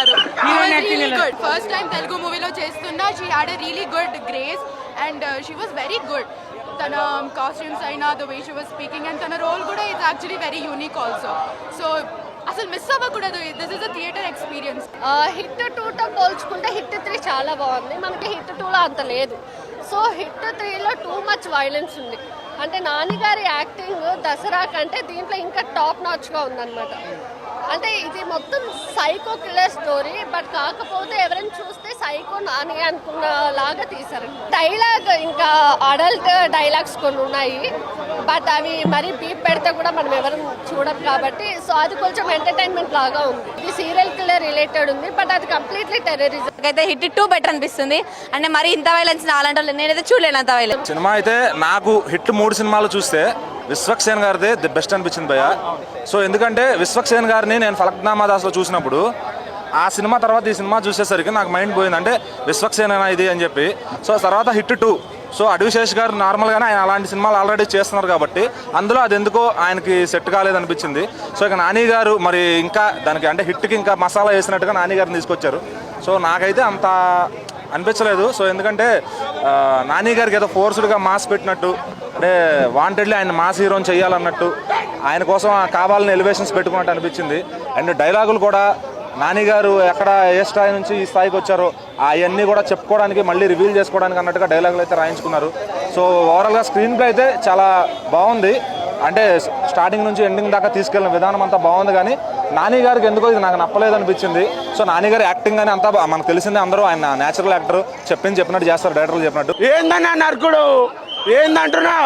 గారు. First time Telugu మూవీలో చేస్తున్నా. She had a really good grace and she was very good. తన costumes అయినా, the way she was speaking and తన role కూడా it's actually very unique also. So అసలు miss అవ్వకూడదు. This is a theatre experience. Hit 2తో పోల్చుకుంటే hit 3 చాలా బాగుంది. మనకి హిట్ 2లో అంత లేదు. సో హిట్ 3లో టూ మచ్ వైలెన్స్ ఉంది. అంటే నాని గారి యాక్టింగ్ దసరా కంటే దీంట్లో ఇంకా టాప్ నాచ్గా ఉందన్నమాట. అంటే ఇది మొత్తం సైకో కిల్లర్ స్టోరీ. బట్ కాకపోతే ఎవరైనా చూస్తే సైకో నాని అనుకున్న లాగా తీశారు. డైలాగ్ ఇంకా అడల్ట్ డైలాగ్స్ కొన్ని ఉన్నాయి. బట్ అవి మరీ బీప్ పెడితే కూడా మనం ఎవరు చూడం కాబట్టి సో అది కొంచెం ఎంటర్టైన్మెంట్ లాగా ఉంది. ఇది సీరియల్ కిల్లర్ రిలేటెడ్ ఉంది. బట్ అది కంప్లీట్లీ టెర్రరిజం. అయితే హిట్ 2 బెటర్ అనిపిస్తుంది. అంటే మరి ఇంత వైలెన్స్ అలాంటి నేనైతే చూడలేను అంత వైలెన్స్. సినిమా అయితే నాకు హిట్ 3 సినిమాలు చూస్తే విశ్వక్సేన్ గారిదే ది బెస్ట్ అనిపించింది భయ్య. సో ఎందుకంటే విశ్వక్సేన్ గారిని నేను ఫలక్నామా దాస్లో చూసినప్పుడు ఆ సినిమా తర్వాత ఈ సినిమా చూసేసరికి నాకు మైండ్ పోయింది. అంటే విశ్వక్సేన్ ఇది అని చెప్పి. సో తర్వాత హిట్ 2. సో అడివిశేష్ గారు నార్మల్గానే ఆయన అలాంటి సినిమాలు ఆల్రెడీ చేస్తున్నారు కాబట్టి అందులో అది ఎందుకో ఆయనకి సెట్ కాలేదనిపించింది. సో ఇక నాని గారు మరి ఇంకా దానికి అంటే హిట్కి ఇంకా మసాలా వేసినట్టుగా నాని గారిని తీసుకొచ్చారు. సో నాకైతే అంత అనిపించలేదు. సో ఎందుకంటే నాని గారికి ఏదో ఫోర్స్డ్గా మాస్ పెట్టినట్టు, అంటే వాంటెడ్లీ ఆయన మాస్ హీరోని చేయాలన్నట్టు, ఆయన కోసం కావాలని ఎలివేషన్స్ పెట్టుకున్నట్టు అనిపించింది. అండ్ డైలాగులు కూడా నాని గారు ఎక్కడ ఏ స్థాయి నుంచి ఈ స్థాయికి వచ్చారో అవన్నీ కూడా చెప్పుకోవడానికి మళ్ళీ రివీల్ చేసుకోవడానికి అన్నట్టుగా డైలాగులు అయితే రాయించుకున్నారు. సో ఓవరాల్గా స్క్రీన్ ప్లే అయితే చాలా బాగుంది. అంటే స్టార్టింగ్ నుంచి ఎండింగ్ దాకా తీసుకెళ్ళిన విధానం అంతా బాగుంది. కానీ నాని గారికి ఎందుకో ఇది నాకు నప్పలేదు అనిపించింది. సో నాని గారి యాక్టింగ్ అని అంతా మనకు తెలిసిందే. అందరూ ఆయన న్యాచురల్ యాక్టర్ చెప్పినట్టు చేస్తారు, డైరెక్టర్లు చెప్పినట్టు. ఏందన్నా నరకుడు ఏందంటున్నా,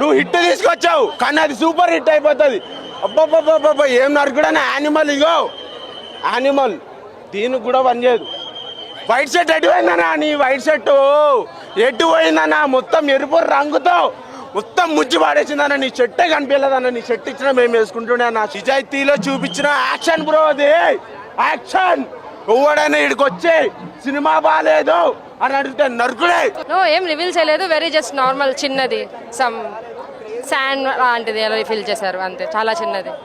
నువ్వు హిట్ తీసుకొచ్చావు కానీ అది సూపర్ హిట్ అయిపోతుంది. అబ్బాబ్బాబ్బా ఏం నరకుడు అన్న యానిమల్. ఇగో యానిమల్ దీనికి కూడా పనిచేయదు. వైట్ షర్ట్ ఎటు పోయిందన్నా, నీ వైట్ షర్ట్ ఎటు పోయిందన్నా, మొత్తం ఎరుపు రంగుతో మొత్తం ముచ్చి పాడేసిందన్న. నీ షర్టే కనిపించలేదన్న. నీ షర్ట్ ఇచ్చిన మేము వేసుకుంటుండే నా నిజాయితీలో చూపించిన యాక్షన్ బ్రో. అది యాక్షన్. ఎవడైనా ఇక్కడికి వచ్చి సినిమా బాగాలేదు అని అడిగితే నరుకుడే. ఏం రివీల్ చేయలేదు. వెరీ జస్ట్ నార్మల్ చిన్నది సమ్ శాండ్ లాంటిది ఎలా ఫీల్ చేశారు అంతే. చాలా చిన్నది.